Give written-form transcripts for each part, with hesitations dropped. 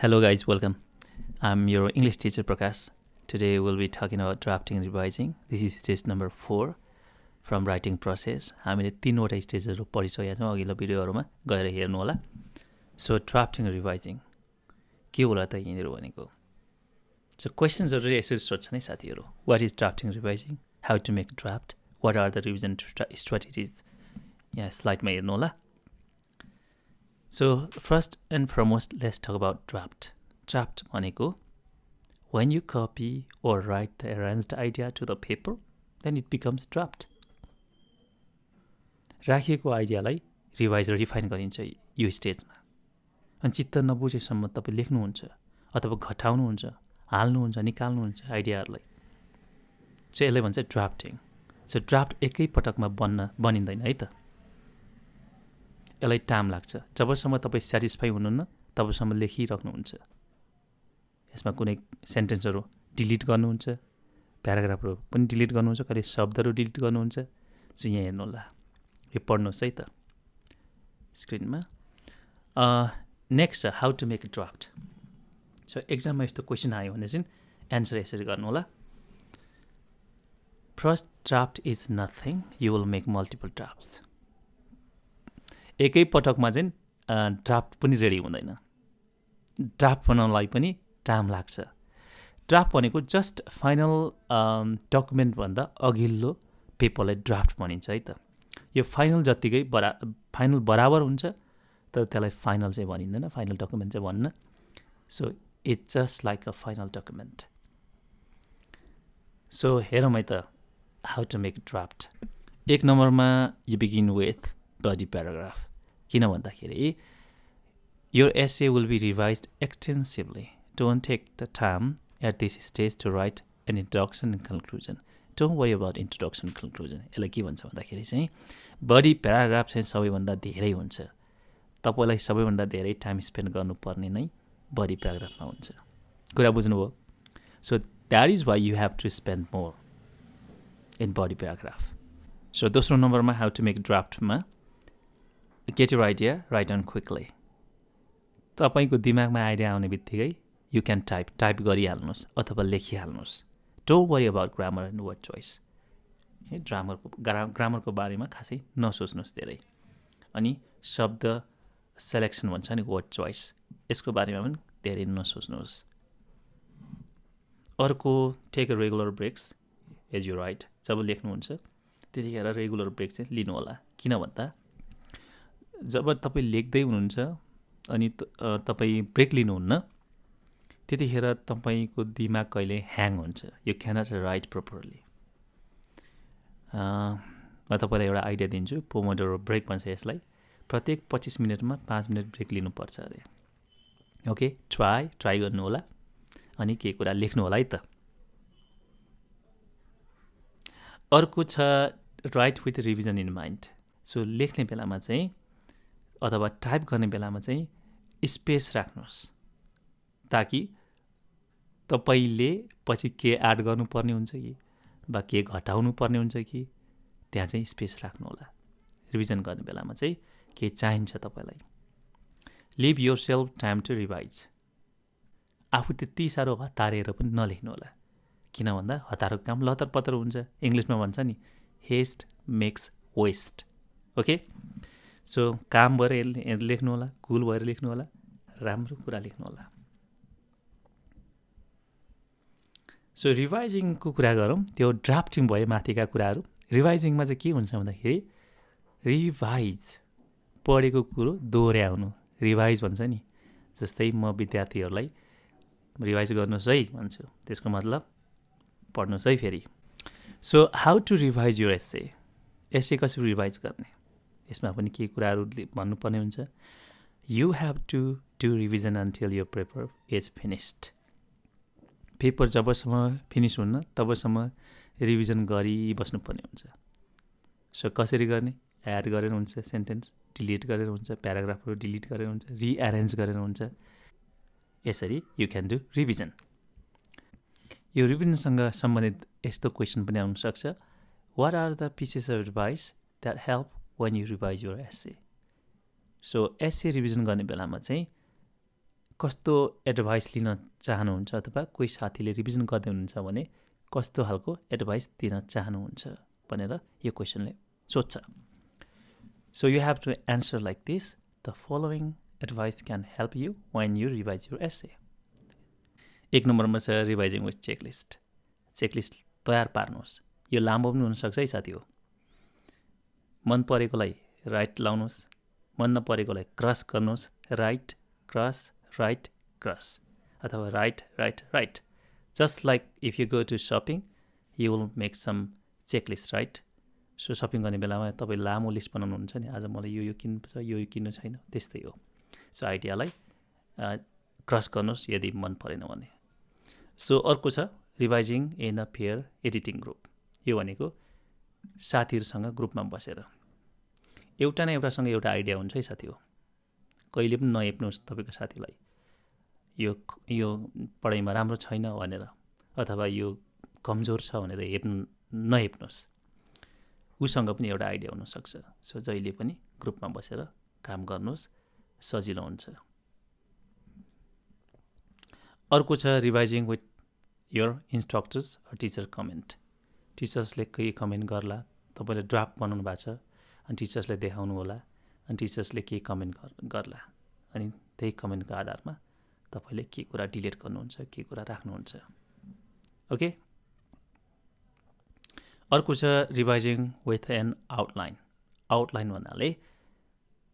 Hello guys, welcome. I'm your English teacher Prakash. Today we'll be talking about drafting and revising. This is stage number 4 from writing process. हामीले 3वटा स्टेजहरु पढिसकेका छौं अघिल्लो भिडियोहरुमा गएर हेर्नु होला. So drafting and revising के होला त यिनीहरु भनेको. So questions हरु यसरी सोध्छन् है साथीहरु. What is drafting and revising? How to make a draft? What are the revision strategies? यहाँ स्लाइडमा हेर्नु होला. So first and foremost, let's talk about draft. Draft भनेको when you copy or write the arranged idea to the paper, then it becomes draft. राखिएको आइडियालाई revise र refine गरिन्छ यो स्टेजमा. अनि चित्त नबुझेसम्म तपाईं लेख्नुहुन्छ अथवा घटाउनुहुन्छ, हाल्नुहुन्छ, निकाल्नुहुन्छ आइडियाहरुलाई. सो यसले भन्छ ड्राफ्टिङ. सो ड्राफ्ट एकै पटकमा बनिँदैन है त. यसलाई टाइम लाग्छ. जबसम्म तपाईं स्याटिस्फाई हुनुहुन्न तबसम्म लेखिराख्नुहुन्छ. यसमा कुनै सेन्टेन्सहरु डिलिट गर्नुहुन्छ, प्याराग्राफहरु पनि डिलिट गर्नुहुन्छ, कहिले शब्दहरु डिलिट गर्नुहुन्छ. सो यहाँ हेर्नु होला. यो पढ्नुस् है त स्क्रिनमा. Next how to make a draft. So एक्जाममा यस्तो क्वेशन आयो भने चाहिँ एन्सर यसरी गर्नु होला. First draft is nothing, you will make multiple drafts. एकै पटकमा चाहिँ ड्राफ्ट पनि रेडी हुँदैन. ड्राफ्ट बनाउनलाई पनि टाइम लाग्छ. ड्राफ्ट भनेको जस्ट फाइनल डकुमेन्ट भन्दा अघिल्लो पेपरलाई ड्राफ्ट भनिन्छ है त. यो फाइनल जतिकै फाइनल बराबर हुन्छ तर त्यसलाई फाइनल चाहिँ भनिँदैन, फाइनल डकुमेन्ट चाहिँ भन्न. So it's just like a final document. So हेरौँ है त हाउ टु मेक ड्राफ्ट. एक नम्बरमा you begin with body paragraph. किन भन्दाखेरि your essay will be revised extensively. Don't take the time at this stage to write an introduction and conclusion. Don't worry about introduction and conclusion. यसलाई के भन्छ भन्दाखेरि चाहिँ body paragraph चाहिँ सबैभन्दा धेरै हुन्छ. तपाईलाई सबैभन्दा धेरै टाइम स्पेन्ड गर्नुपर्ने नै बडी प्याराग्राफमा हुन्छ. कुरा बुझ्नुभयो? So that is why you have to spend more in body paragraph. So दोस्रो नम्बरमा how to make draftमा get your idea, write down quickly. तपाईको दिमागमा आइडिया आउने बित्तिकै you can type गरिहाल्नुस् अथवा लेखिहाल्नुस्. Don't worry about grammar and word choice. ग्रामरको बारेमा खासै नसोच्नुस् धेरै. अनि शब्द सेलेक्सन भन्छ नि वर्ड चोइस, यसको बारेमा पनि धेरै नसोच्नुस्. अर्को take a regular breaks as you write. जब लेख्नुहुन्छ त्यतिखेर रेगुलर ब्रेक चाहिँ लिनु होला. किन भन्दा जब तपाईँ लेख्दै हुनुहुन्छ अनि तपाईँ ब्रेक लिनुहुन्न त्यतिखेर तपाईको दिमाग कहिले ह्याङ हुन्छ. You cannot right properly. म तपाईलाई एउटा आइडिया दिन्छु. पोमोडोरो ब्रेक भन्छ यसलाई. प्रत्येक 25 मिनेटमा 5 मिनेट ब्रेक लिनुपर्छ अरे. ओके, ट्राई गर्नु होला अनि के कुरा लेख्नु होला है त. अर्को छ right with revision in mind. So लेख्ने बेलामा चाहिँ अथवा टाइप गर्ने बेलामा चाहिँ स्पेस राख्नुहोस् ताकि तपाईले पछि के एड गर्नुपर्ने हुन्छ कि वा के घटाउनु पर्ने हुन्छ कि त्यहाँ चाहिँ स्पेस राख्नु होला. रिभिजन गर्ने बेलामा चाहिँ के चाहिन्छ तपाईलाई. Leave yourself time to revise. आफू त्यति साह्रो हतारेर पनि नलेख्नु होला. किन भन्दा हतारको काम लतर पतर हुन्छ. इङ्ग्लिसमा भन्छ नि haste makes waste. Okay, so काम भएर लेख्नु होला, कुल भएर लेख्नु होला, राम्रो कुरा लेख्नु होला. सो रिभाइजिङको कुरा गरौँ. त्यो ड्राफ्टिङ भयो माथिका कुराहरू. रिभाइजिङमा चाहिँ के हुन्छ भन्दाखेरि रिभाइज पढेको कुरो दोहोऱ्याउनु. रिभाइज भन्छ नि. जस्तै म विद्यार्थीहरूलाई रिभाइज गर्नुहोस् है भन्छु, त्यसको मतलब पढ्नुहोस् है फेरि. So how to revise your essay. Essay कसरी रिभाइज गर्ने, यसमा पनि के कुराहरू भन्नुपर्ने हुन्छ. You have to do revision until your paper is finished. Paper जबसम्म फिनिस हुन्न तबसम्म रिभिजन गरिबस्नुपर्ने हुन्छ. सो कसरी गर्ने? एड गरेर हुन्छ, सेन्टेन्स डिलिट गरेर हुन्छ, प्याराग्राफहरू डिलिट गरेर हुन्छ, रिएरेन्ज गरेर हुन्छ. यसरी यु क्यान डु रिभिजन. यो रिभिजनसँग सम्बन्धित यस्तो क्वेसन पनि आउन सक्छ. What are the pieces of advice that help when you revise your essay. So essay revision गर्ने बेलामा चाहिँ कस्तो एडभाइस लिन चाहनुहुन्छ अथवा कोही साथीले रिभिजन गर्दै हुनुहुन्छ भने कस्तो खालको एडभाइस दिन चाहनुहुन्छ भनेर यो क्वेसनले सोध्छ. So you have to answer like this. The following advice can help you when you revise your essay. 1 नम्बरमा छ रिभाइजिङ विथ चेकलिस्ट. चेकलिस्ट तयार पार्नुहोस्. यो लामो पनि हुनसक्छ है साथी हो. मन परेकोलाई राइट लाउनुहोस्, मन नपरेकोलाई क्रस गर्नुहोस्. राइट क्रस राइट क्रस अथवा right right right. Just like if you go to shopping you will make some checklist right. So shopping गर्ने बेलामा तपाईँ लामो लिस्ट बनाउनुहुन्छ नि, आज मलाई यो किन्नुपर्छ, यो किन्नु छैन, त्यस्तै हो. सो आइडियालाई क्रस गर्नुहोस् यदि मन परेन भने. सो अर्को छ revising in a pair editing group. यो भनेको साथीहरूसँग ग्रुपमा बसेर एउटा न एउटासँग एउटा आइडिया हुन्छ है साथी हो. कहिले पनि नहेप्नुहोस् तपाईँको साथीलाई यो यो पढाइमा राम्रो छैन भनेर अथवा यो कमजोर छ भनेर नहेप्नुहोस्. उसँग पनि एउटा आइडिया हुनसक्छ. सो जहिले पनि ग्रुपमा बसेर काम गर्नुहोस्, सजिलो हुन्छ. अर्को छ रिभाइजिङ विथ योर इन्स्ट्रक्टर्स र टिचर कमेन्ट. टिचर्सले केही कमेन्ट गर्ला, तपाईँले ड्राफ्ट बनाउनु भएको छ अनि टिचर्सले देखाउनु होला अनि टिचर्सले केही कमेन्ट गर्ला अनि त्यही कमेन्टको आधारमा तपाईँले के कुरा डिलिट गर्नुहुन्छ, के कुरा राख्नुहुन्छ. ओके. अर्को छ रिभाइजिङ विथ एन आउटलाइन. आउटलाइन भन्नाले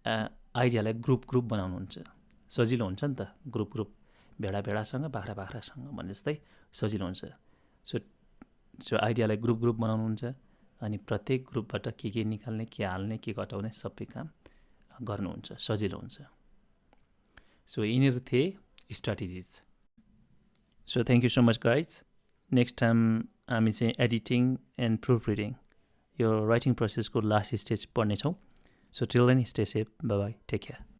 आइडियालाई ग्रुप बनाउनुहुन्छ. सजिलो हुन्छ नि त, ग्रुप भेडासँग बाख्रासँग भने जस्तै सजिलो हुन्छ. सो आइडियालाई ग्रुप बनाउनुहुन्छ अनि प्रत्येक ग्रुपबाट के निकाल्ने, के हाल्ने, के घटाउने सबै काम गर्नुहुन्छ, सजिलो हुन्छ. सो यिनीहरू थिए strategies. So thank you so much guys. Next time हामी चाहिँ एडिटिङ एन्ड प्रुफ रिडिङ यो राइटिङ प्रोसेसको लास्ट स्टेज पढ्नेछौँ. So till then stay safe. Bye bye. Take care.